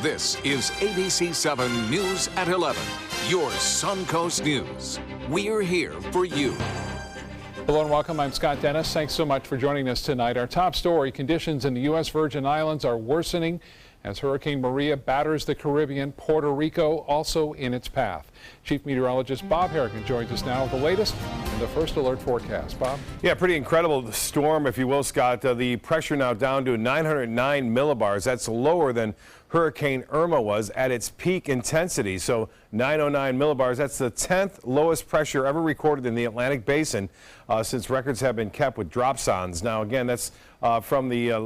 This is ABC7 News at 11, your Suncoast News. We're here for you. Hello and welcome. I'm Scott Dennis. Thanks so much for joining us tonight. Our top story, conditions in the U.S. Virgin Islands are worsening as Hurricane Maria batters the Caribbean. Puerto Rico also in its path. Chief Meteorologist Bob Harrigan joins us now with the latest in the first alert forecast. Bob? Yeah, pretty incredible storm, if you will, Scott. The pressure now down to 909 millibars. That's lower than Hurricane Irma was at its peak intensity. So 909 millibars, that's the 10th lowest pressure ever recorded in the Atlantic Basin since records have been kept with dropsondes. Now, again, that's from the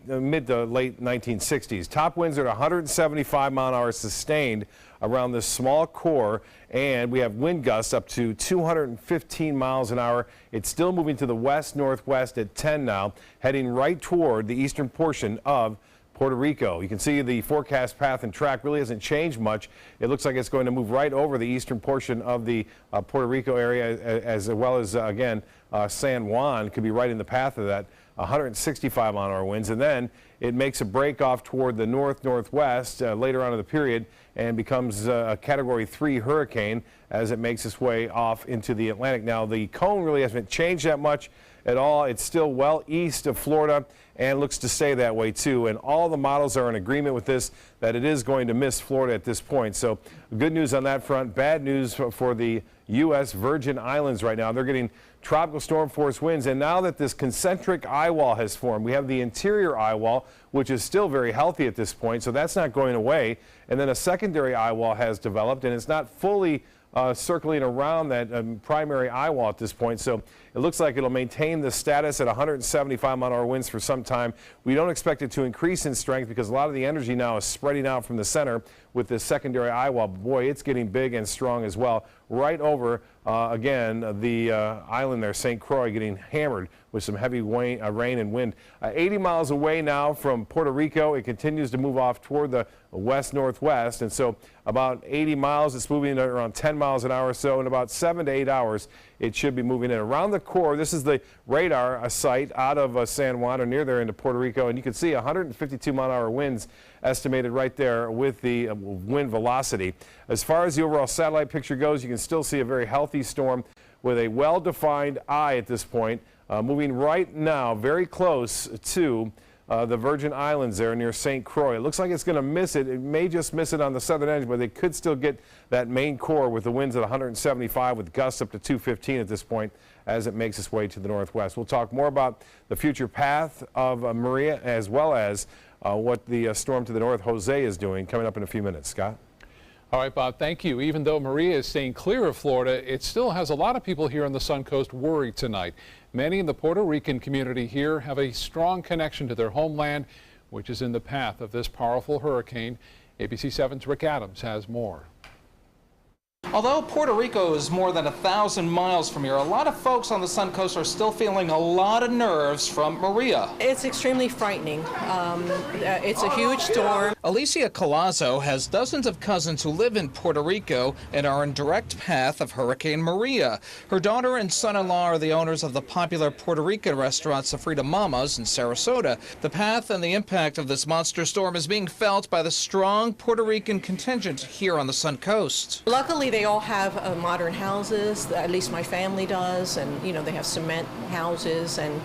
mid to late 1960s. Top winds are at 175 mile-an-hour sustained around this small core, and we have wind gusts up to 215 miles an hour. It's still moving to the west-northwest at 10 now, heading right toward the eastern portion of Puerto Rico. You can see the forecast path and track really hasn't changed much. It looks like it's going to move right over the eastern portion of the Puerto Rico area, as well as, again, San Juan could be right in the path of that. 165 mile-an-hour winds, and then it makes a break off toward the north-northwest later on in the period and becomes a Category 3 hurricane as it makes its way off into the Atlantic. Now, the cone really hasn't changed that much at all. It's still well east of Florida and looks to stay that way too. And all the models are in agreement with this, that it is going to miss Florida at this point. So good news on that front. Bad news for the U.S. Virgin Islands right now. They're getting tropical storm force winds. And now that this concentric eye wall has formed, we have the interior eye wall, which is still very healthy at this point. So that's not going away. And then a secondary eye wall has developed, and it's not fully circling around that primary eye wall at this point. So it looks like it'll maintain the status at 175 mile-an-hour winds for some time. We don't expect it to increase in strength because a lot of the energy now is spreading out from the center with this secondary eye wall. Boy, it's getting big and strong as well. Right over, again, the island there, St. Croix, getting hammered with some heavy rain and wind. 80 miles away now from Puerto Rico. It continues to move off toward the west-northwest, and so about 80 miles. It's moving at around 10 miles an hour or so. In about 7 to 8 hours, it should be moving in. Around the core, this is the radar site out of San Juan or near there into Puerto Rico, and you can see 152 mile-an-hour winds estimated right there with the wind velocity. As far as the overall satellite picture goes, you can still see a very healthy storm with a well-defined eye at this point, moving right now very close to the Virgin Islands there near St. Croix. It looks like it's going to miss it. It may just miss it on the southern edge, but they could still get that main core with the winds at 175 with gusts up to 215 at this point as it makes its way to the northwest. We'll talk more about the future path of Maria as well as what the storm to the north, Jose, is doing coming up in a few minutes. Scott? All right, Bob, thank you. Even though Maria is staying clear of Florida, it still has a lot of people here on the Suncoast worried tonight. Many in the Puerto Rican community here have a strong connection to their homeland, which is in the path of this powerful hurricane. ABC7's Rick Adams has more. Although Puerto Rico is more than 1,000 miles from here, a lot of folks on the Suncoast are still feeling a lot of nerves from Maria. It's extremely frightening. It's a huge storm. Alicia Colazo has dozens of cousins who live in Puerto Rico and are in direct path of Hurricane Maria. Her daughter and son-in-law are the owners of the popular Puerto Rican restaurant Sofrita Mama's in Sarasota. The path and the impact of this monster storm is being felt by the strong Puerto Rican contingent here on the Suncoast. Luckily, they all have modern houses, at least my family does, and they have cement houses, and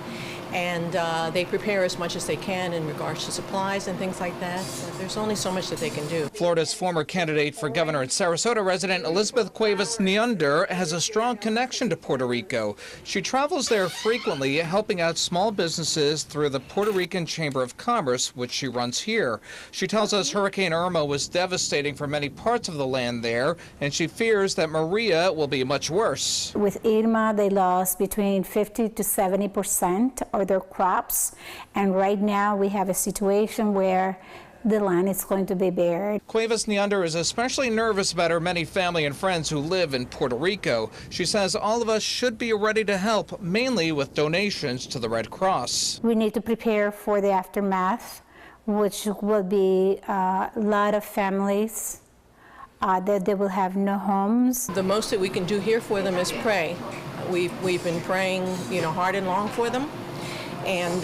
they prepare as much as they can in regards to supplies and things like that. But there's only so much that they can do. Florida's former candidate for governor and Sarasota resident Elizabeth Cuevas Neander has a strong connection to Puerto Rico. She travels there frequently, helping out small businesses through the Puerto Rican Chamber of Commerce, which she runs here. She tells us Hurricane Irma was devastating for many parts of the land there, and she fears that Maria will be much worse. With Irma, they lost between 50 to 70% of their crops, and right now we have a situation where the land is going to be buried. Cuevas Neander is especially nervous about her many family and friends who live in Puerto Rico. She says all of us should be ready to help, mainly with donations to the Red Cross. We need to prepare for the aftermath, which will be a lot of families that they will have no homes. The most that we can do here for them is pray. We've been praying, hard and long for them, and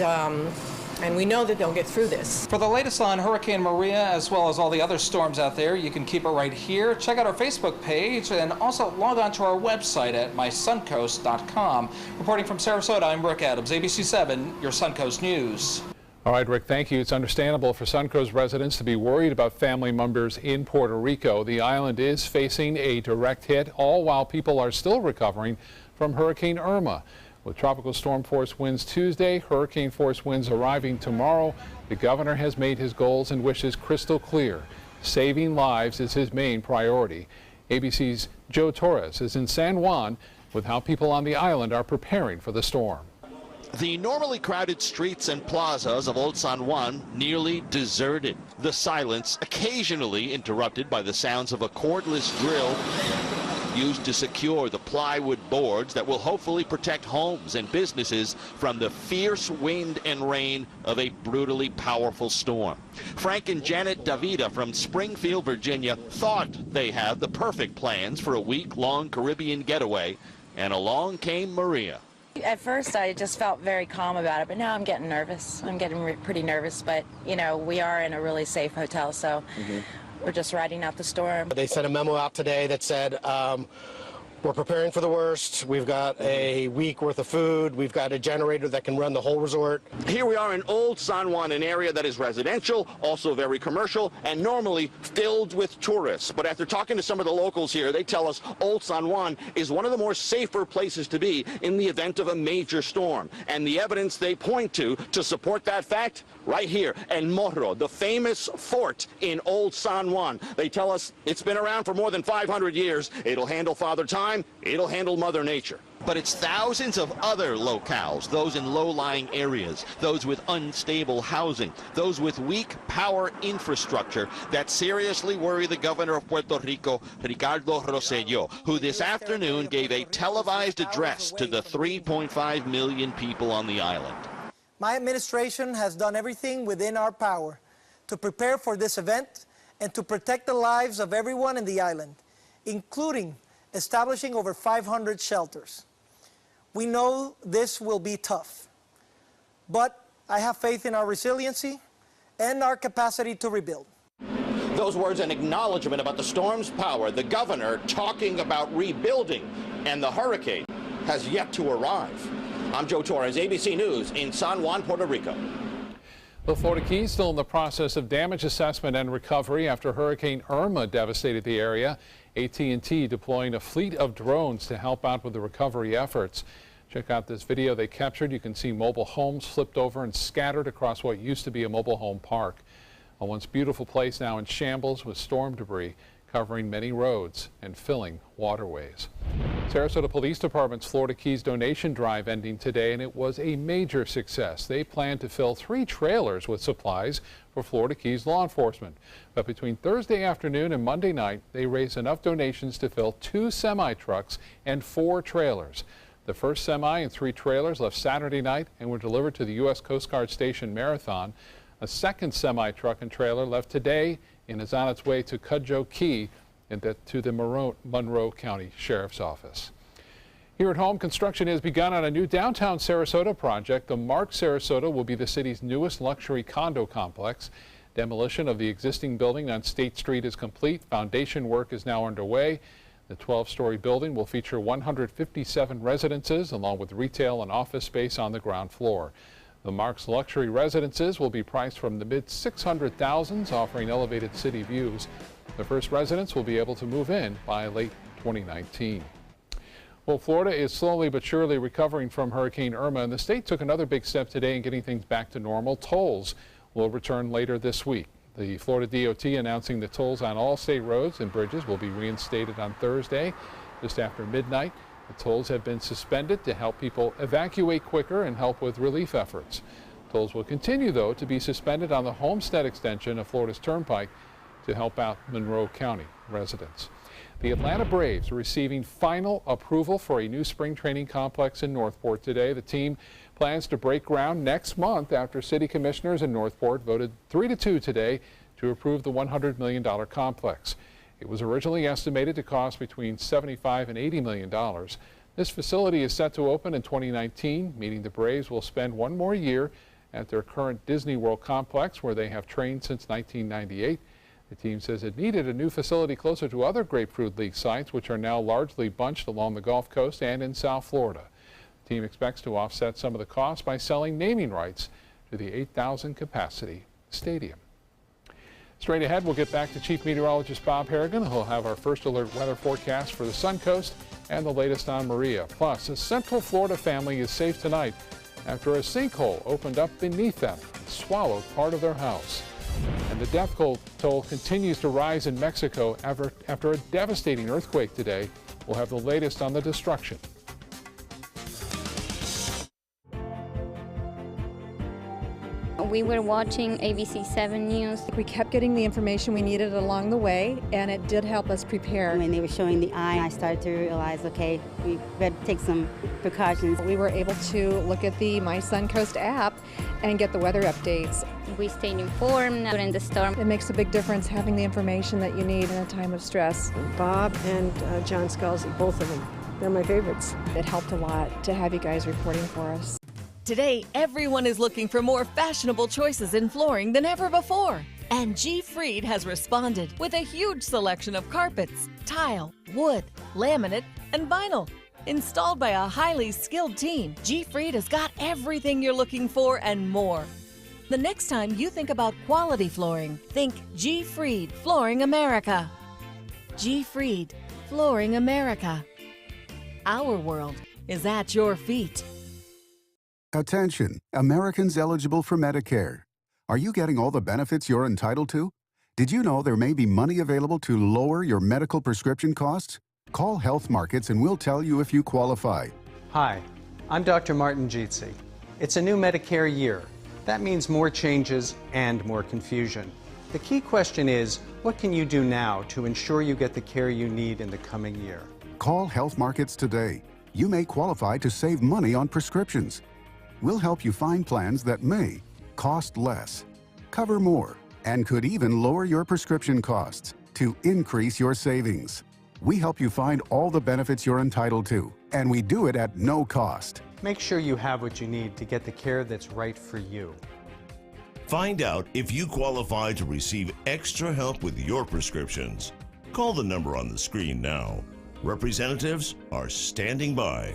And we know that they'll get through this. For the latest on Hurricane Maria, as well as all the other storms out there, you can keep it right here. Check out our Facebook page and also log on to our website at mysuncoast.com. Reporting from Sarasota, I'm Rick Adams, ABC7, your Suncoast News. All right, Rick, thank you. It's understandable for Suncoast residents to be worried about family members in Puerto Rico. The island is facing a direct hit, all while people are still recovering from Hurricane Irma. With tropical storm force winds Tuesday, hurricane force winds arriving tomorrow, the governor has made his goals and wishes crystal clear. Saving lives is his main priority. ABC's Joe Torres is in San Juan with how people on the island are preparing for the storm. The normally crowded streets and plazas of Old San Juan nearly deserted. The silence occasionally interrupted by the sounds of a cordless drill used to secure the plywood boards that will hopefully protect homes and businesses from the fierce wind and rain of a brutally powerful storm. Frank and Janet Davida from Springfield, Virginia, thought they had the perfect plans for a week-long Caribbean getaway, and along came Maria. At first, I just felt very calm about it, but now I'm getting nervous. I'm getting pretty nervous, but, you know, we are in a really safe hotel, so we're just riding out the storm. They sent a memo out today that said, we're preparing for the worst. We've got a week worth of food. We've got a generator that can run the whole resort. Here we are in Old San Juan, an area that is residential, also very commercial, and normally filled with tourists. But after talking to some of the locals here, they tell us Old San Juan is one of the more safer places to be in the event of a major storm. And the evidence they point to support that fact, right here, El Morro, the famous fort in Old San Juan. They tell us it's been around for more than 500 years. It'll handle Father Time. It'll handle Mother Nature. But it's thousands of other locales, those in low-lying areas, those with unstable housing, those with weak power infrastructure that seriously worry the governor of Puerto Rico, Ricardo Rosselló, who this afternoon gave a televised address to the 3.5 million people on the island. My administration has done everything within our power to prepare for this event and to protect the lives of everyone in the island, including establishing over 500 shelters. We know this will be tough, but I have faith in our resiliency and our capacity to rebuild. Those words an acknowledgement about the storm's power, the governor talking about rebuilding, and the hurricane has yet to arrive. I'm Joe Torres, ABC News in San Juan, Puerto Rico. The Florida Keys still in the process of damage assessment and recovery after Hurricane Irma devastated the area. AT&T deploying a fleet of drones to help out with the recovery efforts. Check out this video they captured. You can see mobile homes flipped over and scattered across what used to be a mobile home park. A once beautiful place now in shambles with storm debris covering many roads and filling waterways. Sarasota Police Department's Florida Keys donation drive ending today, and it was a major success. They plan to fill 3 trailers with supplies for Florida Keys law enforcement. But between Thursday afternoon and Monday night, they raised enough donations to fill 2 semi-trucks and 4 trailers. The first semi and 3 trailers left Saturday night and were delivered to the U.S. Coast Guard Station Marathon. A second semi-truck and trailer left today and is on its way to Cudjoe Key and to the Monroe County Sheriff's Office. Here at home, construction has begun on a new downtown Sarasota project. The Mark Sarasota will be the city's newest luxury condo complex. Demolition of the existing building on State Street is complete. Foundation work is now underway. The 12-story building will feature 157 residences along with retail and office space on the ground floor. The Mark's luxury residences will be priced from the mid-600,000s, offering elevated city views. The first residents will be able to move in by late 2019. Well, Florida is slowly but surely recovering from Hurricane Irma, and the state took another big step today in getting things back to normal. Tolls will return later this week. The Florida DOT announcing the tolls on all state roads and bridges will be reinstated on Thursday just after midnight. The tolls have been suspended to help people evacuate quicker and help with relief efforts. Tolls will continue, though, to be suspended on the Homestead extension of Florida's Turnpike to help out Monroe County residents. The Atlanta Braves are receiving final approval for a new spring training complex in Northport today. The team plans to break ground next month after city commissioners in Northport voted 3-2 today to approve the $100 million complex. It was originally estimated to cost between $75 and $80 million. This facility is set to open in 2019, meaning the Braves will spend one more year at their current Disney World complex, where they have trained since 1998. The team says it needed a new facility closer to other Grapefruit League sites, which are now largely bunched along the Gulf Coast and in South Florida. The team expects to offset some of the costs by selling naming rights to the 8,000 capacity stadium. Straight ahead, we'll get back to Chief Meteorologist Bob Harrigan, who'll have our first alert weather forecast for the Suncoast and the latest on Maria. Plus, a Central Florida family is safe tonight after a sinkhole opened up beneath them and swallowed part of their house. And the death toll continues to rise in Mexico after a devastating earthquake today. We'll have the latest on the destruction. We were watching ABC7 News. We kept getting the information we needed along the way, and it did help us prepare. When they were showing the eye, I started to realize, okay, we better take some precautions. We were able to look at the My Suncoast app and get the weather updates. We stayed informed during the storm. It makes a big difference having the information that you need in a time of stress. Bob and John Scalzi, both of them, they're my favorites. It helped a lot to have you guys reporting for us. Today, everyone is looking for more fashionable choices in flooring than ever before. And G. Fried has responded with a huge selection of carpets, tile, wood, laminate, and vinyl. Installed by a highly skilled team, G. Fried has got everything you're looking for and more. The next time you think about quality flooring, think G. Fried Flooring America. G. Fried Flooring America. Our world is at your feet. Attention, Americans eligible for Medicare. Are you getting all the benefits you're entitled to? Did you know there may be money available to lower your medical prescription costs? Call Health Markets and we'll tell you if you qualify. Hi, I'm Dr. Martin Jeetsi. It's a new Medicare year. That means more changes and more confusion. The key question is, what can you do now to ensure you get the care you need in the coming year? Call Health Markets today. You may qualify to save money on prescriptions. We'll help you find plans that may cost less, cover more, and could even lower your prescription costs to increase your savings. We help you find all the benefits you're entitled to, and we do it at no cost. Make sure you have what you need to get the care that's right for you. Find out if you qualify to receive extra help with your prescriptions. Call the number on the screen now. Representatives are standing by.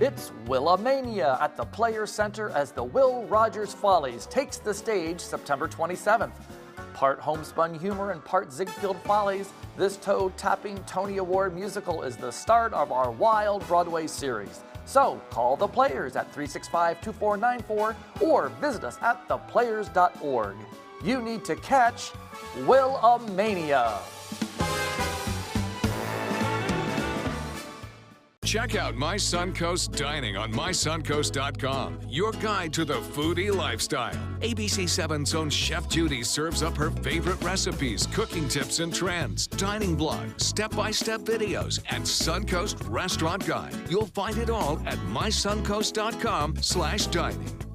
It's Willamania at the Players Center as the Will Rogers Follies takes the stage September 27th. Part homespun humor and part Ziegfeld Follies, this toe-tapping Tony Award musical is the start of our wild Broadway series. So call the Players at 365-2494 or visit us at theplayers.org. You need to catch Willamania. Check out My Suncoast Dining on mysuncoast.com, your guide to the foodie lifestyle. ABC7's own Chef Judy serves up her favorite recipes, cooking tips and trends, dining blogs, step-by-step videos, and Suncoast Restaurant Guide. You'll find it all at mysuncoast.com/dining.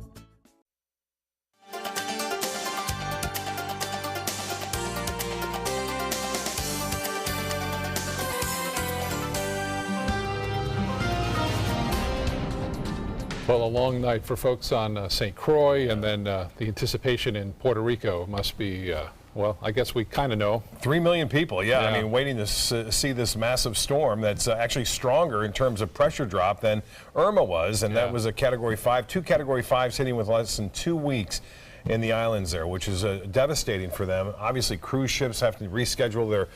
Well, a long night for folks on St. Croix, and then the anticipation in Puerto Rico must be, well, I guess we kind of know. 3 million people, yeah. I mean, waiting to see this massive storm that's actually stronger in terms of pressure drop than Irma was, and that was a Category 5. 2 Category 5s hitting with less than 2 weeks in the islands there, which is devastating for them. Obviously, cruise ships have to reschedule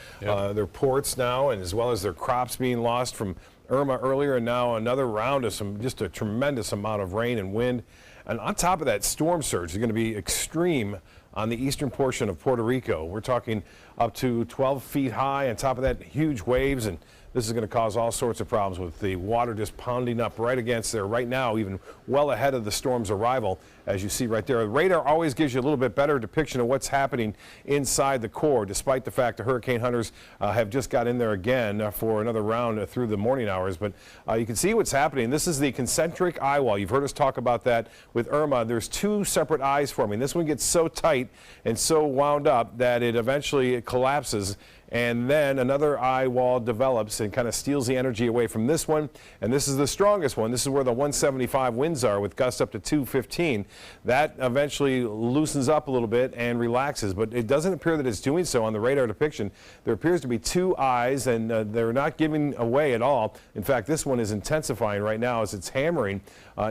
their ports now, and as well as their crops being lost from Irma earlier, and now another round of just a tremendous amount of rain and wind. And on top of that, storm surge is going to be extreme on the eastern portion of Puerto Rico. We're talking up to 12 feet high. On top of that, huge waves, and this is going to cause all sorts of problems with the water just pounding up right against there right now, even well ahead of the storm's arrival, as you see right there. The radar always gives you a little bit better depiction of what's happening inside the core, despite the fact the hurricane hunters have just got in there again for another round through the morning hours. But you can see what's happening. This is the concentric eye wall. You've heard us talk about that with Irma. There's 2 separate eyes forming. This one gets so tight and so wound up that it eventually collapses, and then another eye wall develops this and kind of steals the energy away from this one. And this is the strongest one. This is where the 175 winds are with gusts up to 215. That eventually loosens up a little bit and relaxes, but it doesn't appear that it's doing so on the radar depiction. There appears to be two eyes, and they're not giving away at all. In fact, this one is intensifying right now as it's hammering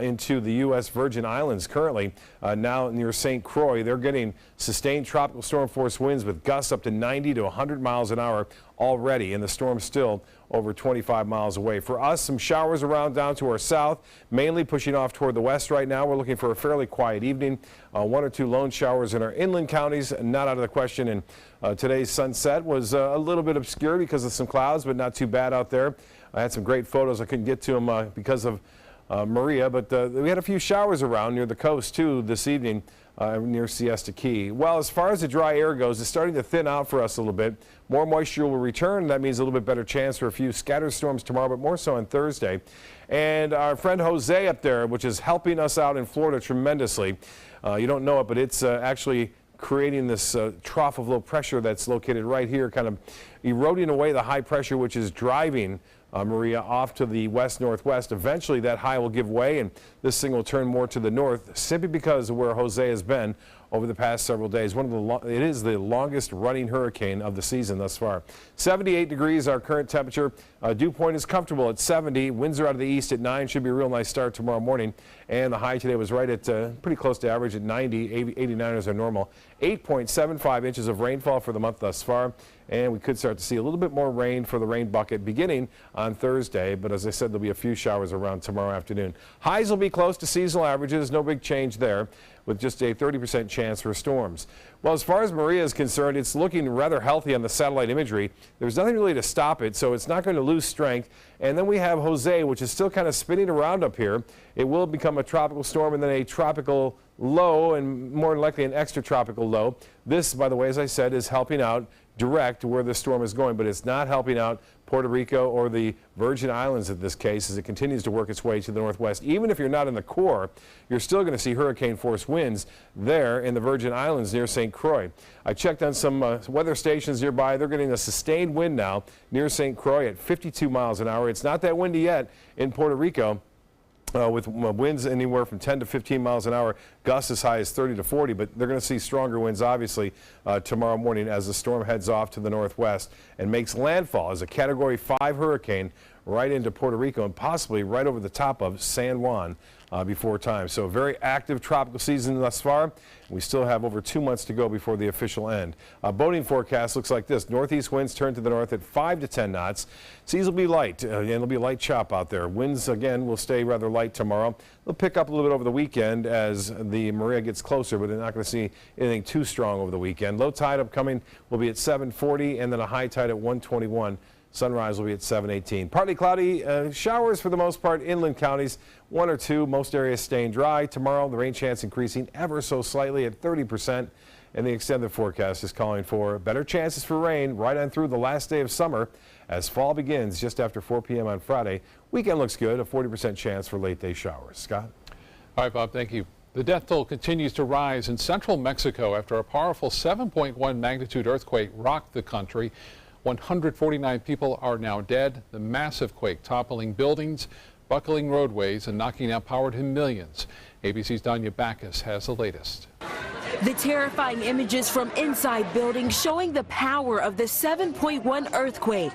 into the U.S. Virgin Islands currently. Now near St. Croix, they're getting sustained tropical storm force winds with gusts up to 90 to 100 miles an hour already, and the storm's still over 25 miles away. For us, some showers around down to our south, mainly pushing off toward the west right now. We're looking for a fairly quiet evening. One or two lone showers in our inland counties, not out of the question. And today's sunset was a little bit obscured because of some clouds, but not too bad out there. I had some great photos. I couldn't get to them because of Maria, but we had a few showers around near the coast too this evening near Siesta Key. Well, as far as the dry air goes, it's starting to thin out for us a little bit. More moisture will return. That means a little bit better chance for a few scattered storms tomorrow, but more so on Thursday. And our friend Jose up there, which is helping us out in Florida tremendously. You don't know it, but it's actually creating this trough of low pressure that's located right here, kind of eroding away the high pressure, which is driving Maria off to the west-northwest. Eventually that high will give way and this thing will turn more to the north simply because of where Jose has been over the past several days. It is the longest running hurricane of the season thus far. 78 degrees our current temperature. Dew point is comfortable at 70. Winds are out of the east at 9. Should be a real nice start tomorrow morning. And the high today was right at pretty close to average at 90. 89 is our normal. 8.75 inches of rainfall for the month thus far. And we could start to see a little bit more rain for the rain bucket beginning on Thursday. But as I said, there'll be a few showers around tomorrow afternoon. Highs will be close to seasonal averages. No big change there, with just a 30% chance for storms. Well, as far as Maria is concerned, it's looking rather healthy on the satellite imagery. There's nothing really to stop it, so it's not going to lose strength. And then we have Jose, which is still kind of spinning around up here. It will become a tropical storm and then a tropical low, and more than likely an extratropical low. This, by the way, as I said, is helping out direct where the storm is going, but it's not helping out Puerto Rico or the Virgin Islands in this case as it continues to work its way to the northwest. Even if you're not in the core, you're still going to see hurricane force winds there in the Virgin Islands near St. Croix. I checked on some weather stations nearby. They're getting a sustained wind now near St. Croix at 52 miles an hour. It's not that windy yet in Puerto Rico. With winds anywhere from 10 to 15 miles an hour, gusts as high as 30 to 40, but they're going to see stronger winds, obviously, tomorrow morning as the storm heads off to the northwest and makes landfall as a Category 5 hurricane right into Puerto Rico and possibly right over the top of San Juan before time. So a very active tropical season thus far. We still have over 2 months to go before the official end. Boating forecast looks like this. Northeast winds turn to the north at 5 to 10 knots. Seas will be light, and it'll be a light chop out there. Winds, again, will stay rather light tomorrow. They'll pick up a little bit over the weekend as the Maria gets closer, but they're not going to see anything too strong over the weekend. Low tide upcoming will be at 7:40, and then a high tide at 1:21. Sunrise will be at 7:18. Partly cloudy, showers for the most part, inland counties, 1 or 2, most areas staying dry. Tomorrow, the rain chance increasing ever so slightly at 30%, and the extended forecast is calling for better chances for rain right on through the last day of summer as fall begins just after 4 p.m. on Friday. Weekend looks good, a 40% chance for late day showers. Scott? All right, Bob, thank you. The death toll continues to rise in central Mexico after a powerful 7.1 magnitude earthquake rocked the country. 149 people are now dead. The massive quake toppling buildings, buckling roadways, and knocking out power to millions. ABC's Danya Backus has the latest. The terrifying images from inside buildings showing the power of the 7.1 earthquake.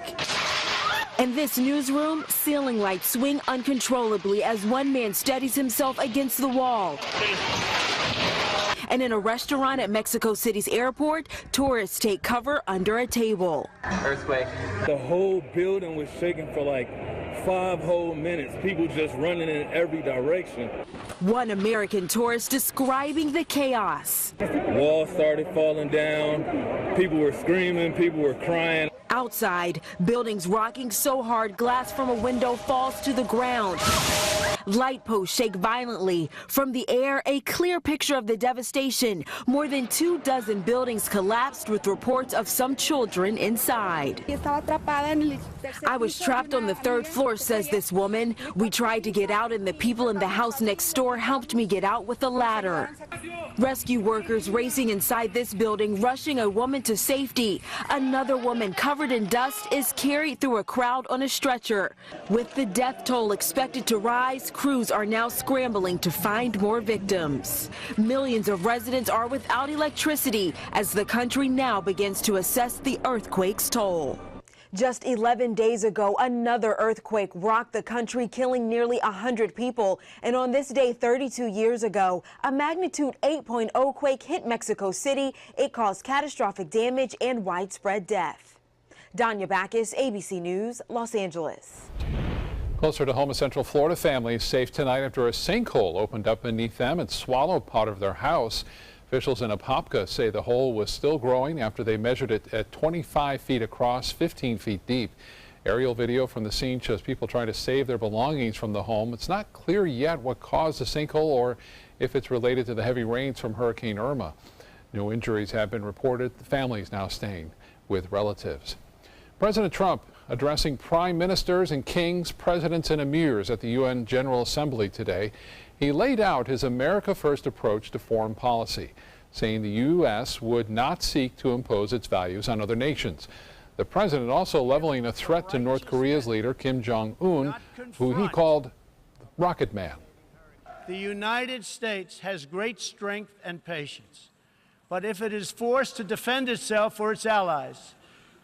In this newsroom, ceiling lights swing uncontrollably as one man steadies himself against the wall. And in a restaurant at Mexico City's airport, tourists take cover under a table. Earthquake. The whole building was shaking for like 5 whole minutes. People just running in every direction. One American tourist describing the chaos. Walls started falling down. People were screaming. People were crying. Outside, buildings rocking so hard glass from a window falls to the ground. Light posts shake violently. From the air, a clear picture of the devastation. More than 24 buildings collapsed with reports of some children inside. I was trapped on the 3rd floor, says this woman. We tried to get out and the people in the house next door helped me get out with a ladder. Rescue workers racing inside this building, rushing a woman to safety. Another woman covered in dust is carried through a crowd on a stretcher. With the death toll expected to rise, crews are now scrambling to find more victims. Millions of residents are without electricity as the country now begins to assess the earthquake's toll. Just 11 days ago, another earthquake rocked the country, killing nearly 100 people. And on this day 32 years ago, a magnitude 8.0 quake hit Mexico City. It caused catastrophic damage and widespread death. Danya Backus, ABC News, Los Angeles. Closer to home, a Central Florida family is safe tonight after a sinkhole opened up beneath them and swallowed part of their house. Officials in Apopka say the hole was still growing after they measured it at 25 feet across, 15 feet deep. Aerial video from the scene shows people trying to save their belongings from the home. It's not clear yet what caused the sinkhole or if it's related to the heavy rains from Hurricane Irma. No injuries have been reported. The family is now staying with relatives. President Trump addressing prime ministers and kings, presidents, and emirs at the UN General Assembly today. He laid out his America First approach to foreign policy, saying the U.S. would not seek to impose its values on other nations. The president also leveling a threat to North Korea's leader, Kim Jong-un, who he called Rocket Man. The United States has great strength and patience, but if it is forced to defend itself or its allies,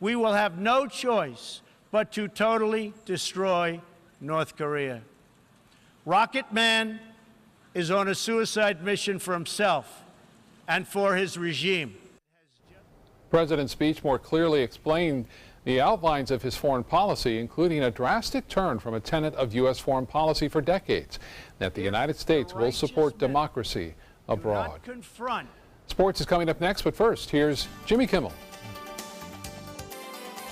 we will have no choice but to totally destroy North Korea. Rocket Man is on a suicide mission for himself and for his regime. The president's speech more clearly explained the outlines of his foreign policy, including a drastic turn from a tenet of U.S. foreign policy for decades, that the United States will support democracy abroad. Sports is coming up next, but first, here's Jimmy Kimmel.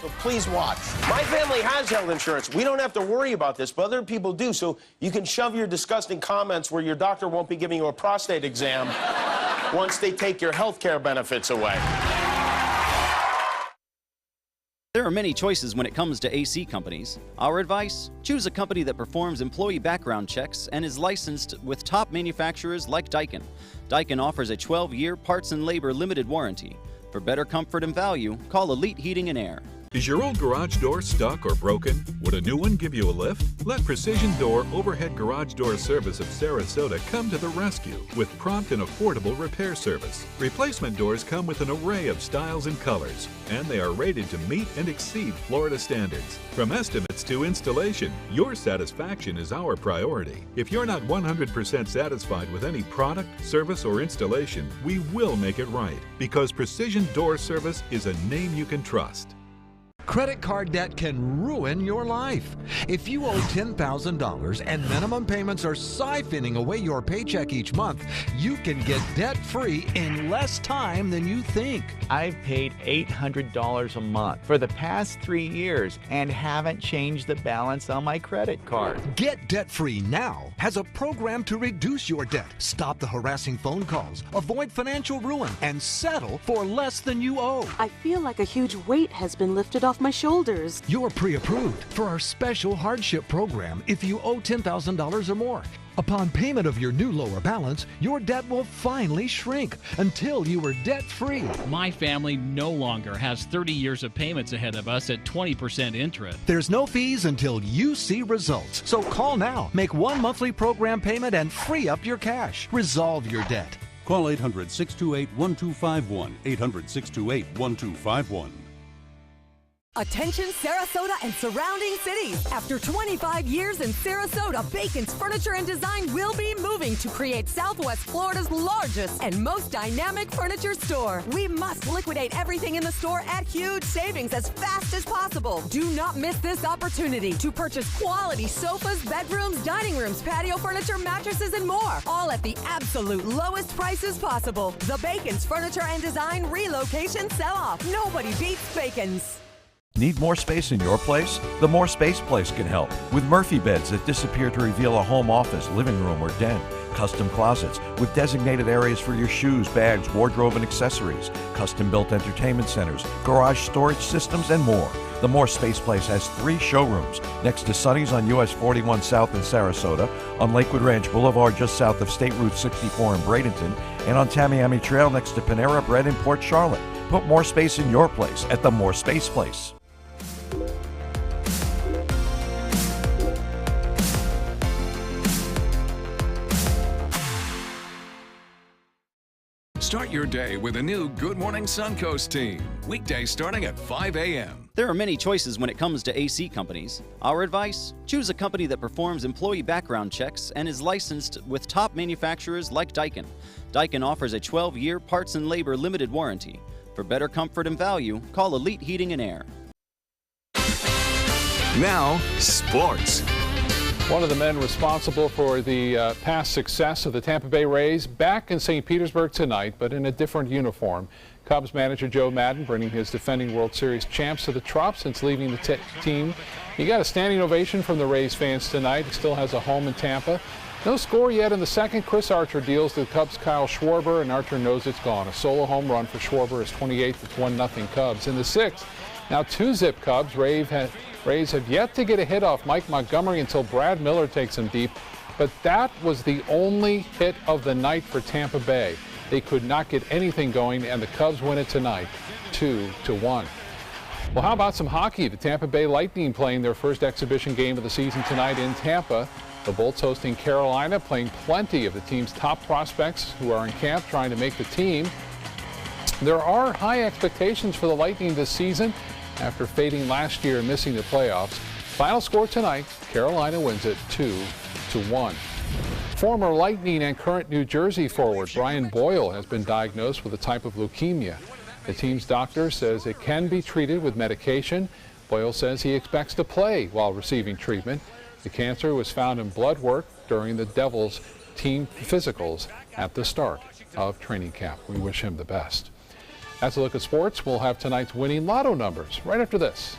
So please watch. My family has health insurance. We don't have to worry about this, but other people do. So you can shove your disgusting comments where your doctor won't be giving you a prostate exam once they take your health care benefits away. There are many choices when it comes to AC companies. Our advice? Choose a company that performs employee background checks and is licensed with top manufacturers like Daikin. Daikin offers a 12-year parts and labor limited warranty. For better comfort and value, call Elite Heating and Air. Is your old garage door stuck or broken? Would a new one give you a lift? Let Precision Door Overhead Garage Door Service of Sarasota come to the rescue with prompt and affordable repair service. Replacement doors come with an array of styles and colors, and they are rated to meet and exceed Florida standards. From estimates to installation, your satisfaction is our priority. If you're not 100% satisfied with any product, service, or installation, we will make it right, because Precision Door Service is a name you can trust. Credit card debt can ruin your life. If you owe $10,000 and minimum payments are siphoning away your paycheck each month, you can get debt-free in less time than you think. I've paid $800 a month for the past 3 years and haven't changed the balance on my credit card. Get Debt-Free Now has a program to reduce your debt, stop the harassing phone calls, avoid financial ruin, and settle for less than you owe. I feel like a huge weight has been lifted off my shoulders. You're pre-approved for our special hardship program if you owe $10,000 or more. Upon payment of your new lower balance, your debt will finally shrink until you are debt-free. My family no longer has 30 years of payments ahead of us at 20% interest. There's no fees until you see results. So call now, make one monthly program payment, and free up your cash. Resolve your debt. Call 800-628-1251, 800-628-1251. Attention Sarasota and surrounding cities. After 25 years in Sarasota, Bacon's Furniture and Design will be moving to create Southwest Florida's largest and most dynamic furniture store. We must liquidate everything in the store at huge savings as fast as possible. Do not miss this opportunity to purchase quality sofas, bedrooms, dining rooms, patio furniture, mattresses, and more. All at the absolute lowest prices possible. The Bacon's Furniture and Design relocation sell-off. Nobody beats Bacon's. Need more space in your place? The More Space Place can help with Murphy beds that disappear to reveal a home office, living room, or den. Custom closets with designated areas for your shoes, bags, wardrobe, and accessories. Custom-built entertainment centers, garage storage systems, and more. The More Space Place has 3 showrooms next to Sonny's on US 41 South in Sarasota, on Lakewood Ranch Boulevard just south of State Route 64 in Bradenton, and on Tamiami Trail next to Panera Bread in Port Charlotte. Put more space in your place at the More Space Place. Start your day with a new Good Morning Suncoast team. Weekdays starting at 5 a.m. There are many choices when it comes to AC companies. Our advice? Choose a company that performs employee background checks and is licensed with top manufacturers like Daikin. Daikin offers a 12-year parts and labor limited warranty. For better comfort and value, call Elite Heating and Air. Now, sports. One of the men responsible for the past success of the Tampa Bay Rays back in St. Petersburg tonight, but in a different uniform. Cubs manager Joe Maddon bringing his defending World Series champs to the Trop since leaving the team. He got a standing ovation from the Rays fans tonight. He still has a home in Tampa. No score yet in the second. Chris Archer deals to the Cubs' Kyle Schwarber, and Archer knows it's gone. A solo home run for Schwarber is 28th. It's 1-0 Cubs. In the sixth, now 2-zip Cubs. Rays have yet to get a hit off Mike Montgomery until Brad Miller takes him deep, but that was the only hit of the night for Tampa Bay. They could not get anything going, and the Cubs win it tonight, 2-1. Well, how about some hockey? The Tampa Bay Lightning playing their first exhibition game of the season tonight in Tampa. The Bolts hosting Carolina, playing plenty of the team's top prospects who are in camp trying to make the team. There are high expectations for the Lightning this season after fading last year and missing the playoffs. Final score tonight, Carolina wins it 2-1. Former Lightning and current New Jersey forward Brian Boyle has been diagnosed with a type of leukemia. The team's doctor says it can be treated with medication. Boyle says he expects to play while receiving treatment. The cancer was found in blood work during the Devils team physicals at the start of training camp. We wish him the best. That's a look at sports. We'll have tonight's winning lotto numbers right after this.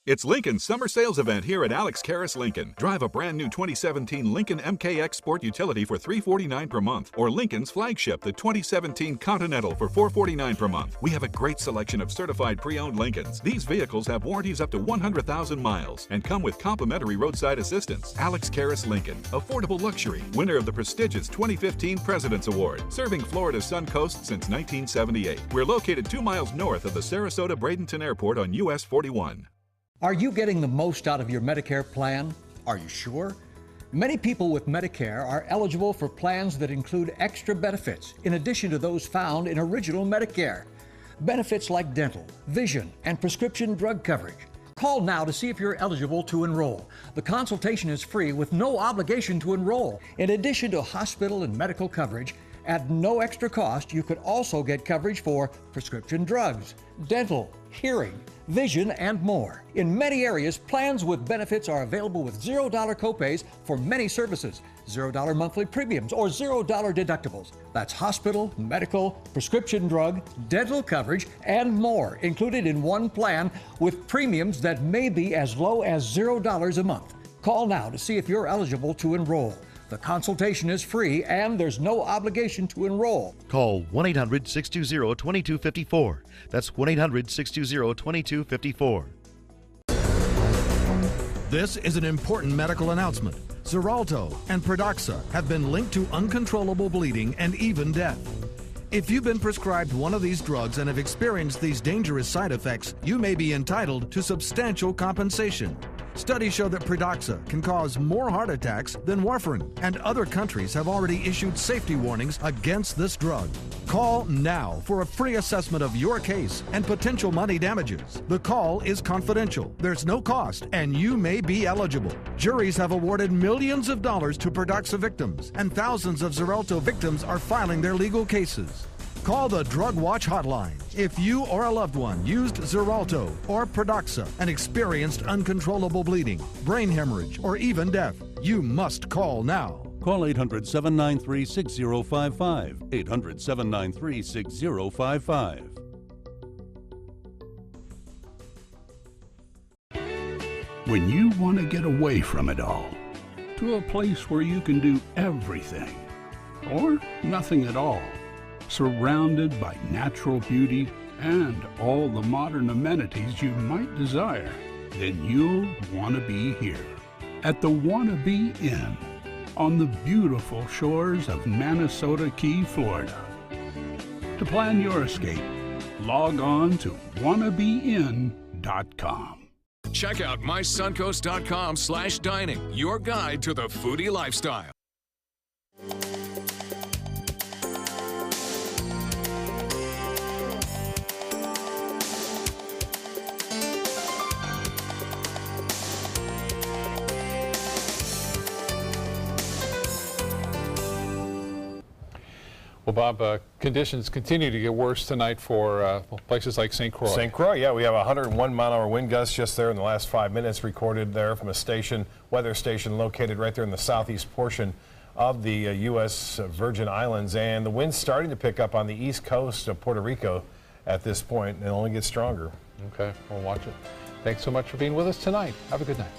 It's Lincoln's summer sales event here at Alex Karras Lincoln. Drive a brand new 2017 Lincoln MKX Sport Utility for $349 per month, or Lincoln's flagship, the 2017 Continental, for $449 per month. We have a great selection of certified pre-owned Lincolns. These vehicles have warranties up to 100,000 miles and come with complimentary roadside assistance. Alex Karras Lincoln, affordable luxury, winner of the prestigious 2015 President's Award, serving Florida's Sun Coast since 1978. We're located 2 miles north of the Sarasota-Bradenton Airport on US 41. Are you getting the most out of your Medicare plan? Are you sure? Many people with Medicare are eligible for plans that include extra benefits in addition to those found in original Medicare. Benefits like dental, vision, and prescription drug coverage. Call now to see if you're eligible to enroll. The consultation is free with no obligation to enroll. In addition to hospital and medical coverage, at no extra cost, you could also get coverage for prescription drugs, dental, hearing, vision, and more. In many areas, plans with benefits are available with $0 copays for many services, $0 monthly premiums, or $0 deductibles. That's hospital, medical, prescription drug, dental coverage, and more included in one plan with premiums that may be as low as $0 a month. Call now to see if you're eligible to enroll. The consultation is free and there's no obligation to enroll. Call 1-800-620-2254. That's 1-800-620-2254. This is an important medical announcement. Xarelto and Pradaxa have been linked to uncontrollable bleeding and even death. If you've been prescribed one of these drugs and have experienced these dangerous side effects, you may be entitled to substantial compensation. Studies show that Pradaxa can cause more heart attacks than warfarin, and other countries have already issued safety warnings against this drug. Call now for a free assessment of your case and potential money damages. The call is confidential, there's no cost, and you may be eligible. Juries have awarded millions of dollars to Pradaxa victims, and thousands of Xarelto victims are filing their legal cases. Call the Drug Watch hotline if you or a loved one used Xarelto or Pradaxa and experienced uncontrollable bleeding, brain hemorrhage, or even death. You must call now. Call 800-793-6055. 800-793-6055. when you want to get away from it all, to a place where you can do everything or nothing at all, surrounded by natural beauty and all the modern amenities you might desire, then you'll want to be here at the Wanna Be Inn on the beautiful shores of Manasota Key, Florida. To plan your escape, log on to wannabein.com. Check out mysuncoast.com/dining, your guide to the foodie lifestyle. Well, Bob, conditions continue to get worse tonight for places like St. Croix. St. Croix, yeah, we have 101-mile-an-hour wind gusts just there in the last 5 minutes recorded there from a weather station located right there in the southeast portion of the U.S. Virgin Islands. And the wind's starting to pick up on the east coast of Puerto Rico at this point, and it'll only get stronger. Okay, we'll watch it. Thanks so much for being with us tonight. Have a good night.